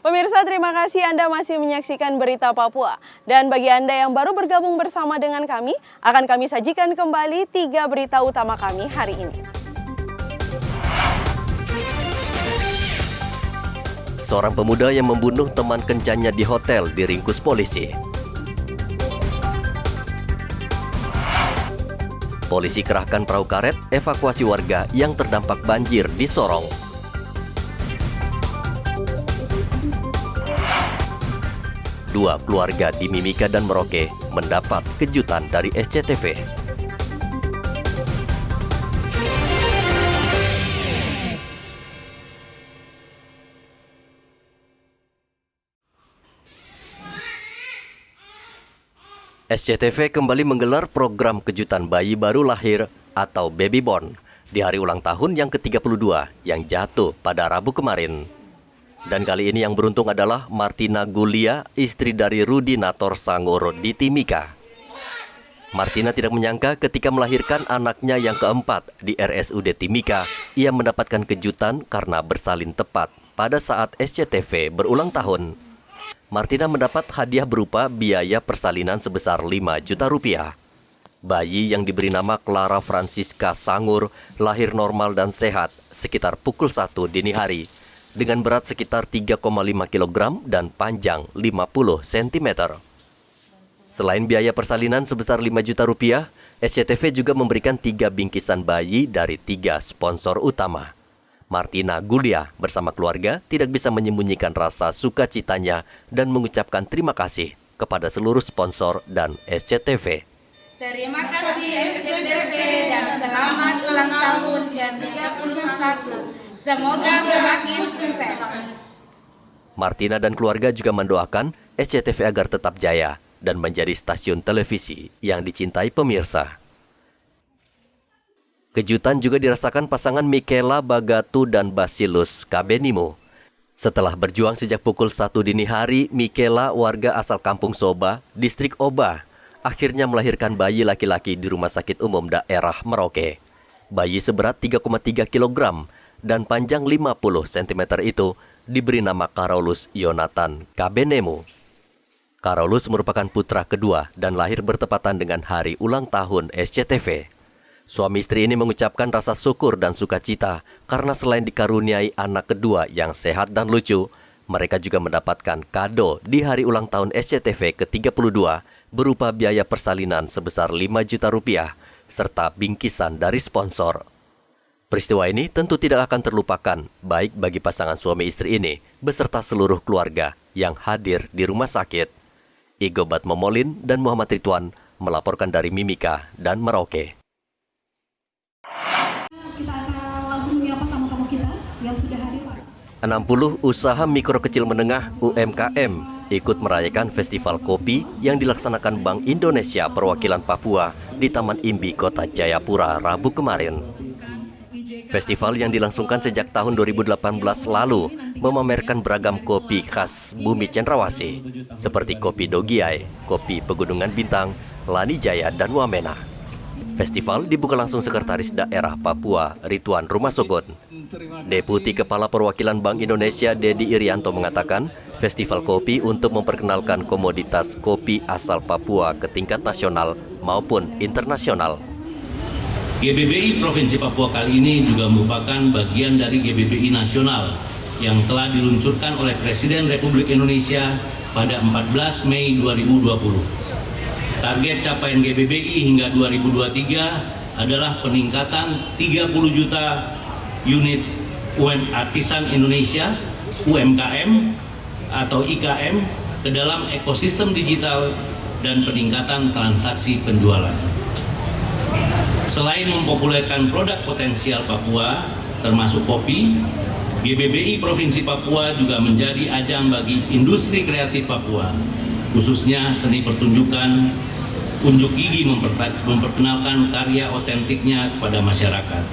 Pemirsa, terima kasih Anda masih menyaksikan Berita Papua. Dan bagi Anda yang baru bergabung bersama dengan kami, akan kami sajikan kembali 3 berita utama kami hari ini. Seorang pemuda yang membunuh teman kencannya di hotel diringkus polisi. Polisi kerahkan perahu karet evakuasi warga yang terdampak banjir di Sorong. Dua keluarga di Mimika dan Merauke mendapat kejutan dari SCTV. SCTV kembali menggelar program kejutan bayi baru lahir atau baby born di hari ulang tahun yang ke-32 yang jatuh pada Rabu kemarin. Dan kali ini yang beruntung adalah Martina Gulia, istri dari Rudinator Sangur di Timika. Martina tidak menyangka ketika melahirkan anaknya yang keempat di RSUD Timika, ia mendapatkan kejutan karena bersalin tepat pada saat SCTV berulang tahun. Martina mendapat hadiah berupa biaya persalinan sebesar 5 juta rupiah. Bayi yang diberi nama Clara Francisca Sangur lahir normal dan sehat sekitar pukul 1 dini hari dengan berat sekitar 3,5 kg dan panjang 50 cm. Selain biaya persalinan sebesar 5 juta rupiah, SCTV juga memberikan 3 bingkisan bayi dari 3 sponsor utama. Martina Gulia bersama keluarga tidak bisa menyembunyikan rasa sukacitanya dan mengucapkan terima kasih kepada seluruh sponsor dan SCTV. Terima kasih SCTV dan selamat ulang tahun ke-31. Semoga semakin sukses. Martina dan keluarga juga mendoakan SCTV agar tetap jaya dan menjadi stasiun televisi yang dicintai pemirsa. Kejutan juga dirasakan pasangan Michaela Bagatu dan Basilus Kabenimo. Setelah berjuang sejak pukul 1 dini hari, Michaela, warga asal Kampung Soba, Distrik Oba, akhirnya melahirkan bayi laki-laki di Rumah Sakit Umum Daerah Merauke. Bayi seberat 3,3 kg dan panjang 50 cm itu diberi nama Carolus Yonatan Kabenemo. Carolus merupakan putra kedua dan lahir bertepatan dengan hari ulang tahun SCTV. Suami istri ini mengucapkan rasa syukur dan sukacita karena selain dikaruniai anak kedua yang sehat dan lucu, mereka juga mendapatkan kado di hari ulang tahun SCTV ke-32 berupa biaya persalinan sebesar 5 juta rupiah serta bingkisan dari sponsor. Peristiwa ini tentu tidak akan terlupakan baik bagi pasangan suami istri ini beserta seluruh keluarga yang hadir di rumah sakit. Igobat Momolin dan Muhammad Ridwan melaporkan dari Mimika dan Merauke. Kita akan langsung menyapa tamu-tamu kita yang sudah hadir. 60 usaha mikro kecil menengah UMKM ikut merayakan festival kopi yang dilaksanakan Bank Indonesia Perwakilan Papua di Taman Imbi, Kota Jayapura, Rabu kemarin. Festival yang dilangsungkan sejak tahun 2018 lalu memamerkan beragam kopi khas Bumi Cendrawasih seperti kopi Dogiai, kopi Pegunungan Bintang, Lani Jaya, dan Wamena. Festival dibuka langsung Sekretaris Daerah Papua Ridwan Rumasogon. Deputi Kepala Perwakilan Bank Indonesia Dedi Irianto mengatakan festival kopi untuk memperkenalkan komoditas kopi asal Papua ke tingkat nasional maupun internasional. GBBI Provinsi Papua kali ini juga merupakan bagian dari GBBI Nasional yang telah diluncurkan oleh Presiden Republik Indonesia pada 14 Mei 2020. Target capaian GBBI hingga 2023 adalah peningkatan 30 juta unit artisan Indonesia UMKM atau IKM ke dalam ekosistem digital dan peningkatan transaksi penjualan. Selain mempopulerkan produk potensial Papua, termasuk kopi, GBBI Provinsi Papua juga menjadi ajang bagi industri kreatif Papua, khususnya seni pertunjukan, unjuk gigi memperkenalkan karya otentiknya kepada masyarakat.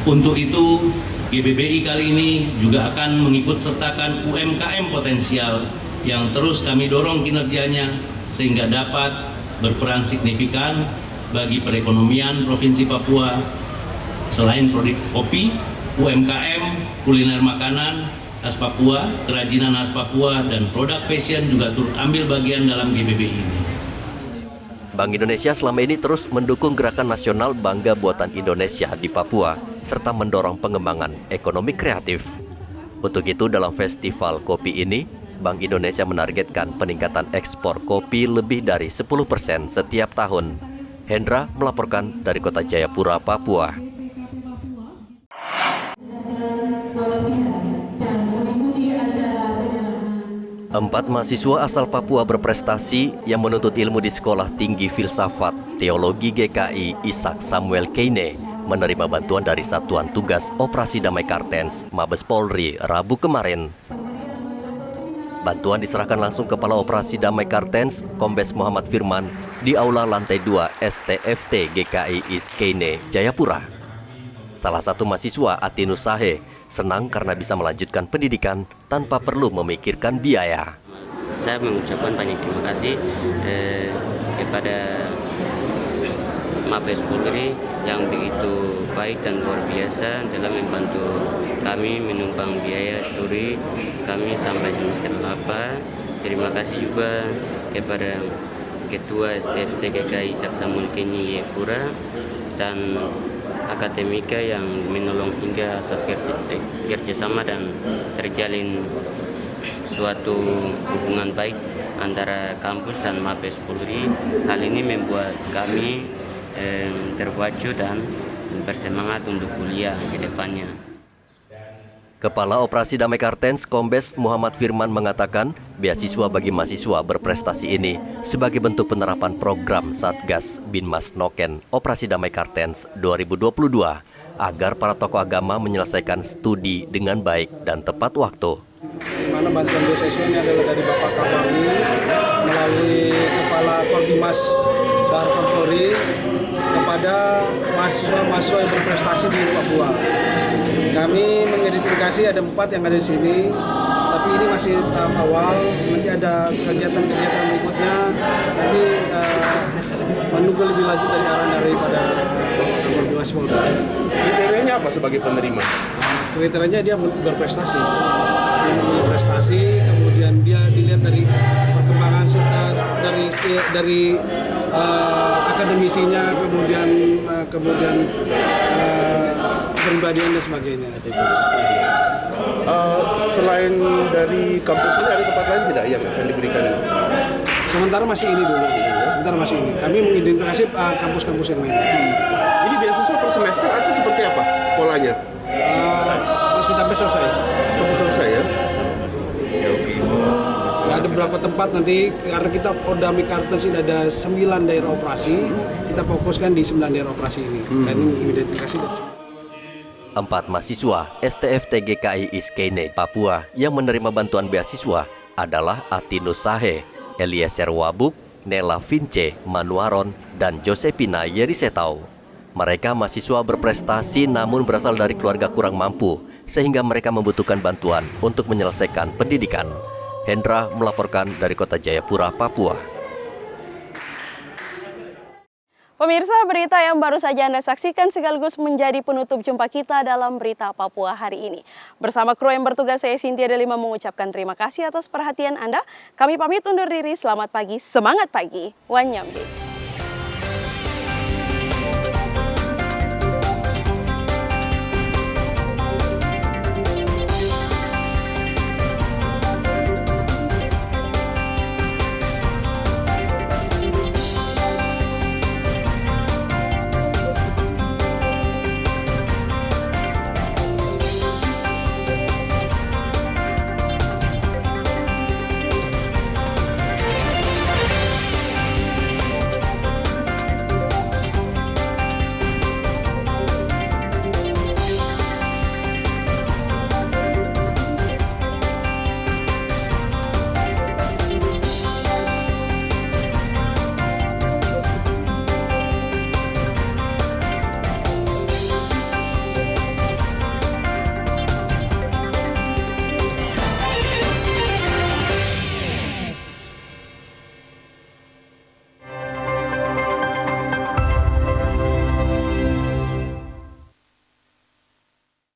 Untuk itu, GBBI kali ini juga akan mengikut sertakan UMKM potensial yang terus kami dorong kinerjanya sehingga dapat berperan signifikan bagi perekonomian Provinsi Papua. Selain produk kopi, UMKM, kuliner makanan, khas Papua, kerajinan khas Papua, dan produk fashion juga turut ambil bagian dalam GBBI ini. Bank Indonesia selama ini terus mendukung gerakan nasional Bangga Buatan Indonesia di Papua, serta mendorong pengembangan ekonomi kreatif. Untuk itu, dalam festival kopi ini, Bank Indonesia menargetkan peningkatan ekspor kopi lebih dari 10% setiap tahun. Hendra melaporkan dari Kota Jayapura, Papua. 4 mahasiswa asal Papua berprestasi yang menuntut ilmu di Sekolah Tinggi Filsafat Teologi GKI Ishak Samuel Keine menerima bantuan dari Satuan Tugas Operasi Damai Kartens Mabes Polri Rabu kemarin. Bantuan diserahkan langsung Kepala Operasi Damai Kartens Kombes Muhammad Firman di Aula Lantai 2 STFT GKI Ishak Keine, Jayapura. Salah satu mahasiswa Atinus Sahe senang karena bisa melanjutkan pendidikan tanpa perlu memikirkan biaya. Saya mengucapkan banyak terima kasih kepada Mabes Polri yang begitu baik dan luar biasa dalam membantu kami menumpang biaya studi kami sampai semester 8. Terima kasih juga kepada Ketua STFT GKI Ishak Samuel Keine Jayapura dan akademika yang menolong hingga atas kerjasama dan terjalin suatu hubungan baik antara kampus dan Mabes Polri. Hal ini membuat kami terpacu dan bersemangat untuk kuliah ke depannya. Kepala Operasi Damai Kartens Kombes Muhammad Firman mengatakan beasiswa bagi mahasiswa berprestasi ini sebagai bentuk penerapan program Satgas Binmas Noken Operasi Damai Kartens 2022 agar para tokoh agama menyelesaikan studi dengan baik dan tepat waktu. Di mana bantuan beasiswa ini adalah dari Bapak Kapolri melalui Kepala Korbimas dan Kapolri kepada mahasiswa-mahasiswa yang berprestasi di Papua. Kami mengidentifikasi ada 4 yang ada di sini, tapi ini masih tahap awal. Nanti ada kegiatan-kegiatan berikutnya. Nanti menunggu lebih lanjut dari arahan daripada Bapak Kapolri Polri. Kriterianya apa sebagai penerima? Kriterianya dia berprestasi. Dia mempunyai prestasi, kemudian dia dilihat dari perkembangan serta dari akademisinya, kemudian kepribadian dan sebagainya. Selain dari kampus ini ada tempat lain tidak yang akan diberikan? Sementara masih ini dulu. Sementara masih ini. Kami mengidentifikasi kampus-kampus yang lain. Ini beasiswa per semester atau seperti apa polanya? Masih sampai selesai. Sampai selesai ya? Ya oke. Ada beberapa tempat nanti karena kita Damai Kartens ini ada 9 daerah operasi. Kita fokuskan di 9 daerah operasi ini. Kami mengidentifikasi dari 4 mahasiswa STFT GKI Ishak Keine, Papua yang menerima bantuan beasiswa adalah Atinus Sahe, Eliezer Wabuk, Nela Vince Manuaron, dan Josepina Yerisetau. Mereka mahasiswa berprestasi namun berasal dari keluarga kurang mampu, sehingga mereka membutuhkan bantuan untuk menyelesaikan pendidikan. Hendra melaporkan dari Kota Jayapura, Papua. Pemirsa, berita yang baru saja Anda saksikan sekaligus menjadi penutup jumpa kita dalam Berita Papua hari ini. Bersama kru yang bertugas, saya Cynthia Delima mengucapkan terima kasih atas perhatian Anda. Kami pamit undur diri, selamat pagi, semangat pagi, Wanyambi.